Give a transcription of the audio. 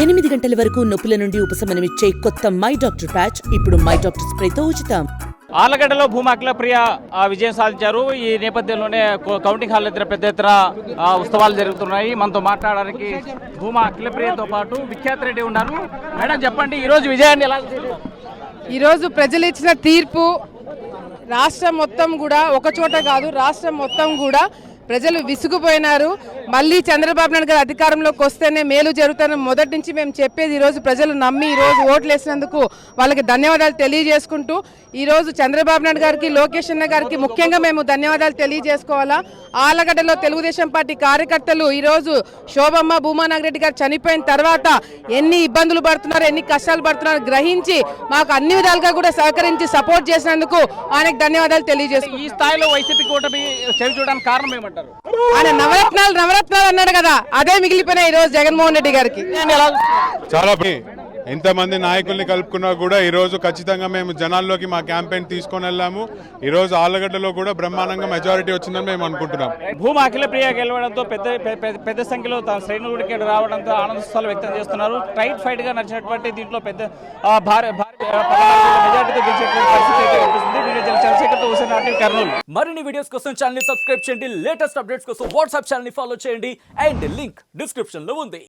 8 గంటల వరకు నొప్పుల నుండి ఉపశమనమిచ్చే కొత్త మై డాక్టర్ ప్యాచ్ ఇప్పుడు మై డాక్టర్ స్ప్రేతో ఉచితం. ఆళ్లగడ్డలో భూమా అఖిలప్రియ విజయం సాధించారు. ఈ నేపథ్యంలోనే కౌంటింగ్ హాల్ దగ్గర పెద్ద ఎత్తున ఉత్సవాలు జరుగుతున్నాయి. మనతో మాట్లాడడానికి భూమా అఖిలప్రియతో పాటు విఖ్యాత్ రెడ్డి ఉన్నారు. మేడం చెప్పండి, ఈరోజు విజయాన్ని ఎలా? ఈరోజు ప్రజలు ఇచ్చిన తీర్పు రాష్ట్రం మొత్తం కూడా, ఒక చోట కాదు రాష్ట్రం మొత్తం కూడా ప్రజలు విసుగుపోయినారు. మళ్ళీ చంద్రబాబు నాయుడు గారు అధికారంలోకి వస్తేనే మేలు జరుగుతుందని మొదటి నుంచి మేము చెప్పేది. ఈరోజు ప్రజలు నమ్మి ఈరోజు ఓట్లు వేసినందుకు వాళ్ళకి ధన్యవాదాలు తెలియజేసుకుంటూ, ఈరోజు చంద్రబాబు నాయుడు గారికి, లోకేష్ అన్న గారికి ముఖ్యంగా మేము ధన్యవాదాలు తెలియజేసుకోవాలా. ఆళ్లగడ్డలో తెలుగుదేశం పార్టీ కార్యకర్తలు ఈరోజు శోభమ్మ, భూమా నాగిరెడ్డి గారు చనిపోయిన తర్వాత ఎన్ని ఇబ్బందులు పడుతున్నారు, ఎన్ని కష్టాలు పడుతున్నారు గ్రహించి మాకు అన్ని విధాలుగా కూడా సహకరించి సపోర్ట్ చేసినందుకు ఆయనకు ధన్యవాదాలు తెలియజేసుకుంటాం. ఈ స్థాయిలో వైసీపీ కూటమి చెవి చూడడానికి కారణం ఏమంటారు? ఆయన నవరత్నాలు అన్నాడు కదా, అదే మిగిలిపోయినాయి ఈ రోజు జగన్మోహన్ రెడ్డి గారికి. చాలా ఎంతమంది నాయకుల్ని కలుపుకున్నా కూడా ఈరోజు ఖచ్చితంగా మేము జనాల్లోకి మా క్యాంపెయిన్ తీసుకొని వెళ్ళాము. ఈరోజు ఆళ్లగడ్డలో కూడా బ్రహ్మాండంగా మెజారిటీ వచ్చిందని మేము అనుకుంటున్నాం. భూమా అఖిలప్రియ గెలవడంతో పెద్ద సంఖ్యలో తన శ్రేణుడికి రావడంతో ఆనందోత్సవాలు వ్యక్తం చేస్తున్నారు. టైట్ ఫైట్ గా నడిచినటువంటి దీంట్లో పెద్ద మెజారిటీతో గెలిచేటువంటి పరిస్థితి అయితే కనిపిస్తుంది. చంద్రశేఖర్తో హుసేన్ ఆర్టీ, కర్నూలు. మరిన్ని వీడియోస్ కోసం ఛానల్ ని సబ్స్క్రైబ్ చేయండి. లేటెస్ట్ అప్డేట్స్ కోసం వాట్సాప్ ఛానల్ ని ఫాలో చేయండి. అండ్ లింక్ డిస్క్రిప్షన్ లో ఉంది.